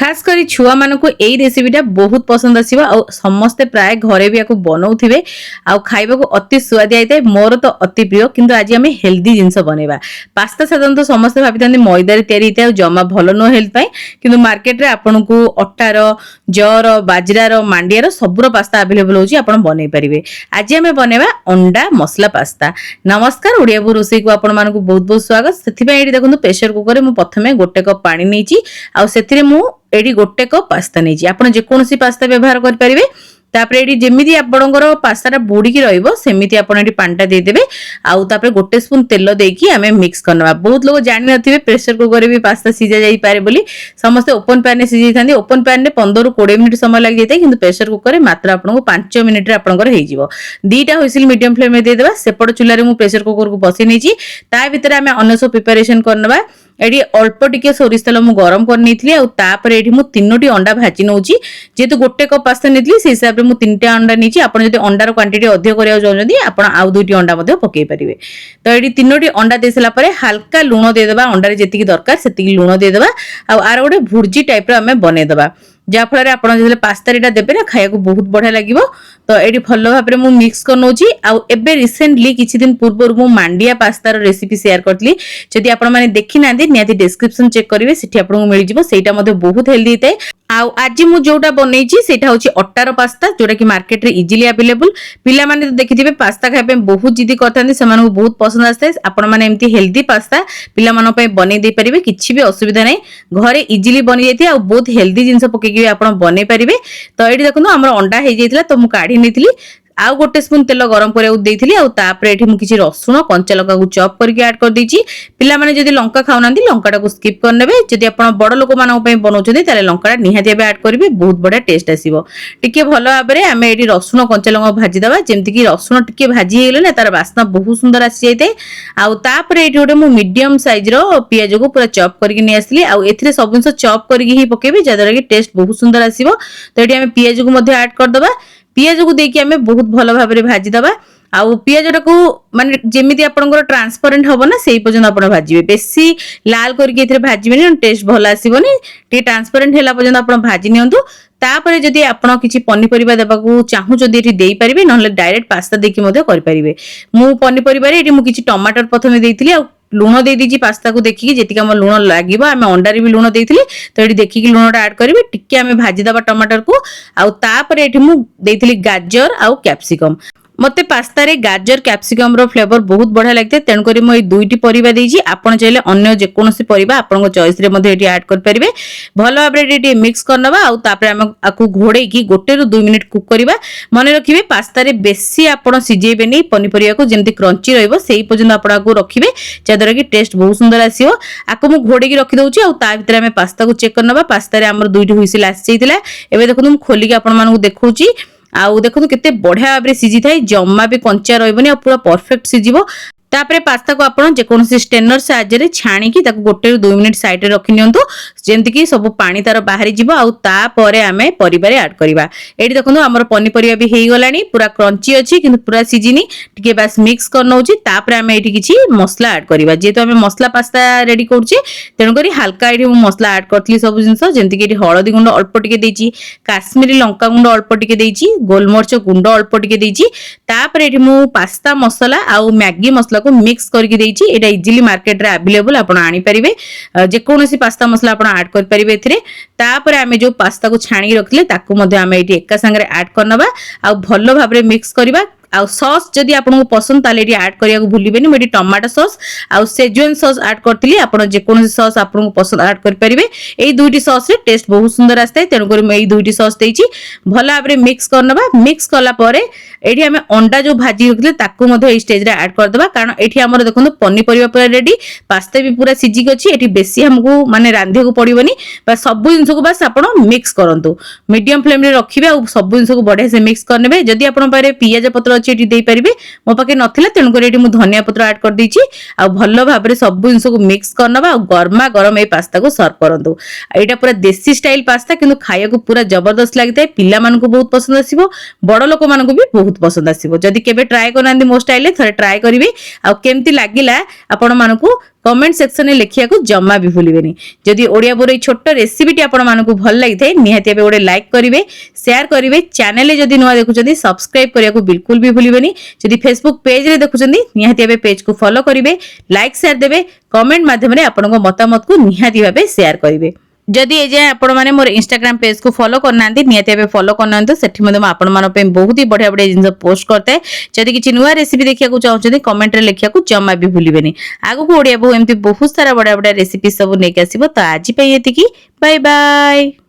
खास करी छुआ मानक यही रेसिपीटा बहुत पसंद आसो आ समस्ते प्राय घरे भी आपको बनाऊे आ खाइबा को अति सुआदिया होता है। मोर तो अति प्रिय किंतु आज आम हेल्दी जिनस बनवा। पास्ता साधारण समस्ते भाई था मैदार या जमा भल नुह हेल्थ कि मार्केट रे आपन को अटार जर बाजरार मांडियार सबूर पास्ता आवेलेबल होची आपन बनै परिबे। आज आम बनवा अंडा मसला पास्ता। नमस्कार ओडिया बो रोसई को आपन मानक बहुत बहुत स्वागत। सेथिबा एडी देखंतु प्रेशर कुकर रे मु प्रथमे गोटे कप पानी नेची आ सेथिरे मु एडी गोटे कप पास्ता नेची। आपन जे कोनोसी पास्ता व्यवहार कर परिबे। तापर एडी जेमिति आपणकर पास्ताटा बुड़ी की रहिबो सेमिति आपन एडी पानीटा दे देबे आउ तापर गोटे स्पून तेल देकी आमे मिक्स करनबा। बहुत लोग जानि नथिबे प्रेशर कुकर रे भी पास्ता सिजा जाई पारे बोली समस्त ओपन पैन रे सिजाई थांदी। ओपन पैन रे 15 ରୁ 20 मिनिट समय लागि जायते किंतु प्रेशर कुकर रे मात्र आपन को 5 मिनिट रे आपनकर हेइ जिवो। दीटा हुइसिल मीडियम फ्लेम रे दे देबा। सेपड चुल्ला रे मु प्रेशर कुकर को बसि नेची। ता भितर आमे अन्य सब प्रिपरेशन करनबा। एडी अल्प टिके सोरिष तेल मु गरम कर नेथली आ तापर एडी मु 3टी अंडा भाजी नउची। जेतु गोटे कप पास्ता नेथली से हिसाब रे मु 3टा अंडा नीची। आपन जदि अंडार क्वांटिटी अधिक करिया चाहउछन्ती आपन आउ 2टी अंडा मध्ये पकेइ परिबे। तो एडी 3टी अंडा देसला परे हल्का लूण दे देबा। अंडा रे जेतिकी दरकार सेतिकी लूण दे देबा आ आर गोटे भुर्जी टाइप रे हमें बने देबा जा फल आपन जले पास्ता रेटा देबे ना खाया को बहुत बढ़िया लागिवो। तो एडी भल भाबरे मु मिक्स कर नउची आ एबे रिसेंटली किछि दिन पूर्व मु मांडिया पास्ता रो रेसिपी शेयर करतली। जदि आपन माने देखि नांदी नियाती डिस्क्रिप्शन चेक करिवे सेठी आपन को मिल जिवो। सेटा मध्ये बहुत हेल्दी होते। आ आज मु जोटा बनैची सेटा होची अट्टार पास्ता जोटा कि मार्केट रे इजीली अवेलेबल। पिला माने तो देखिथिबे पास्ता खाइबे बहुत जिद्दी करथांदी सेमानको बहुत पसंद आस्ते। आपन माने एम्ति हेल्दी पास्ता पिला मानो पय बनै दे परिबे किछि भी असुविधा नै। घरे इजीली बनि जायति आ बहुत हेल्दी जिंस पकेकी आपन बनै परिबे। तो एठी देखनु हमर अंडा हे जायतिला तो मु काढी नेथिली आउ गोटे स्पून तेल गरम करिया देइथिली आ तापर एठी मु किछि रसुण कंचा लंका को चॉप करके ऐड कर दीची। पिला माने जदि लंका खाउनांदी लंकाटा को स्किप कर नेबे। जदि आपण बड़ लोक मानन पय बनौछथि ताले लंकाटा निहाती एबे ऐड करिवे बहुत बडा टेस्ट आसीबो। टिके भलो भाबरे हमें एठी रसुण कंचा लंका भाजी दबा जेमति कि रसुण टिके भाजी हेले ना तार वासना बहुत सुंदर आसी जायते। आ तापर एठी गोटे मु मीडियम साइज रो पियाज को पूरा चॉप करके नै आसली आ एथिरे सब जिंस चॉप करके ही पकेबे जदरा कि टेस्ट बहुत सुंदर आसीबो। तो एठी हमें पियाज को मध्ये ऐड कर दबा। पियाज को देकी हमें बहुत भलो भाबरे भाजी दबा आ पियाजटा को माने जेमिति आपनकर ट्रांसपेरेंट हबो ना सेही पर्यंत आपण भाजीबे। बेसी लाल करके एथिरे भाजीबेनी टेस्ट भलो आसीबोनी। टे ट्रांसपेरेंट हेला पर्यंत आपण भाजी नियंतु। तापरे जदि आपण किछि पनिपरिबा देबा को चाहू जदि एठी देई परिबे नहले डायरेक्ट पास्ता देकी मध्ये करि परिबे। मु पनिपरिबा रे एठी मु किछि टमाटर प्रथमे देइथिली आ लूण दे दीजी पास्ता को देखिकी जेतिक हम लूण लागिबो आमे अंडा रे भी लूण देइथिली। तो एठी देखिकी लूणटा ऐड करिवे टिके आमे भाजी दबा टमाटर को आ तापरे एठी मु देइथिली गाजर आ कैप्सिकम। मते पास्ता रे गाजर कैप्सिकम रो फ्लेवर बहुत बढ़िया लागते तेन करी मो ए दुईटी परिबा देइजी। आपण चाहिले अन्य जे कोनोसी परिबा आपन को चॉइस रे मध्ये एठी ऐड कर परिबे। भलो भाबरे एठी मिक्स करनबा आ तापरे हम आकु घोड़े की गोटे रो 2 मिनिट कुक करिबा। मने रखिबे पास्ता रे बेसी आपण सिजेबे नै पनिपरिया को जेमति क्रंची रहइबो सेही पर्यंत आपण आकु रखिबे जदरा कि टेस्ट बहुत सुंदर आसीबो। आकु मु घोड़े की रखि दउची आ ता भितर हम पास्ता को चेक करनबा। पास्ता रे हमर दुईटी हुइसिल आसी जाइतिला। एबे देखु हम खोली के आपण मानकु देखौची आउ देखो केते बढ़िया भाबरे सिझी थाई जम्मा भी कंचा रहइबनी आ पूरा परफेक्ट सिझिबो। तापरे पास्ता को आपण जे कोनोसी स्टेनर साहाय्य रे छाणी की ताको गोटे 2 मिनिट साइड रे रखि नियंतु जेंति कि सब पानी तार बाहरी जिवो आ तापरे आमे परिबारे ऐड करिबा। एठी देखंतु हमर पनिपरिया भी हेइ गलानी पूरा क्रंची अछि किंतु पूरा सिझिनी टिके बस मिक्स करनौची। तापरे आमे एठी किछि मसला ऐड करिबा। जेतो आमे मसला पास्ता रेडी करछि तेनु करी हल्का एठी मसला ऐड करथली सब जिंस जेंति कि एठी हळदी गुंड अल्प टिके देइछि काश्मीरी लंका गुंड अल्प टिके देइछि गोलमरच गुंड अल्प टिके देइछि। तापरे एठी मु पास्ता मसला आ मैगी मसला को मिक्स करके देइछि। एटा इजीली मार्केट रे अवेलेबल आपण आनी परिबे। जे कोनोसी पास्ता मसला आपण ऐड कर परिबे एथिरे। तापरे हमें जो पास्ता को छाणी रखले ताकू मध्ये हमें एठी एका संगे ऐड करनबा आ भलो भाबरे मिक्स करिबा। आ सॉस जदि आपन पसंद ताले एठी ऐड करिया को भूलिबेनी। मेडी टमाटो सॉस आ सेजवान सॉस ऐड करथिली। आपन जे कोनोसी सॉस आपन पसंद ऐड कर परिबे। एई दुईटी सॉस रे टेस्ट बहुत सुंदर आस्ते तेनु करी मैं एई दुईटी सॉस देइछि। भला भाबरे मिक्स करनबा। मिक्स कला परे एठी हमें अंडा जो भाजी रखले ताकू मध्ये एई स्टेज रे ऐड कर दबा कारण एठी हमर देखंतु पनिपरिबा पूरा रेडी पास्ता भी पूरा सिझी गछि। एठी बेसी हमकु माने रांधे को पड़िबनी बस सब जिंस को बस आपन मिक्स करंतु। मीडियम फ्लेम रे रखिबे आ सब जिंस को बढ़िया से मिक्स करनेबे। जदि आपन पारे पियाज पत्र अछि एठी देई परिबे। मो पाके नथिला तेनु करी एठी मु धनिया पत्र ऐड कर दीची आ भलो भाबरे सब जिंस को मिक्स करनबा आ गरमा गरम ए पास्ता को सर्व करंतु। एटा पूरा देसी स्टाइल पास्ता किंतु खाया को पूरा जबरदस्त लागिते। पिला मान को बहुत पसंद आसीबो बड़ लोक मान को भी बहुत बहुत पसंद आसीबो जदी केबे ट्राई करनांदी मो स्टाइल रे थरे ट्राई करिवे आ केमती लागिला आपण मानकू कमेंट सेक्शन में लिखिया को जम्मा भी भूलिबेनी जदी ओडिया बोर छोट रेसिपी टी आपण मानकू भल लागि थाए निहाती एबे ओडे लाइक करिवे शेयर करिवे चैनल रे जदी नुवा देखुचंदी सब्सक्राइब करिया को बिल्कुल भी भूलिबेनी जदी फेसबुक पेज रे देखुचंदी निहाती एबे पेज को फॉलो करिवे लाइक शेयर देबे कमेंट माध्यम रे आपण मतामत को निहाती भाबे शेयर करिवे जदि ए जाए आपण माने मोर इंस्टाग्राम पेज को फॉलो करना निहाती भाबे फॉलो करना सेठी मध्ये आपण मान पे बहुत ही बढ़िया बढ़िया जिंस पोस्ट करते जदि किछि नुवा रेसिपी देखिया को चाहउछथि कमेंट रे लिखिया को जम्मा भी भूलिबेनी आगु को ओडिया बहु एमती बहुत सारा बढ़िया बढ़िया रेसिपी सब नेके आसीबो त आज पई एति की बाय बाय।